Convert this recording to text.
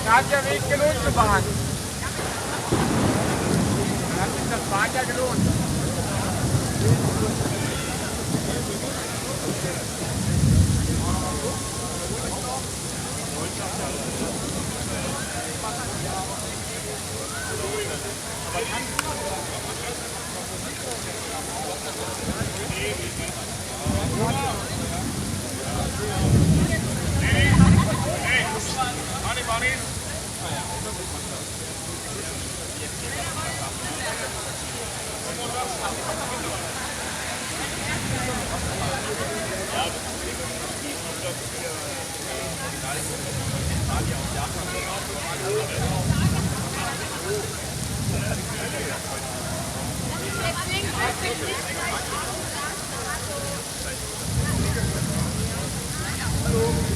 Da hat der Weg gelohnt zu fahren. Da hat sich das Fahren ja gelohnt. Hallo.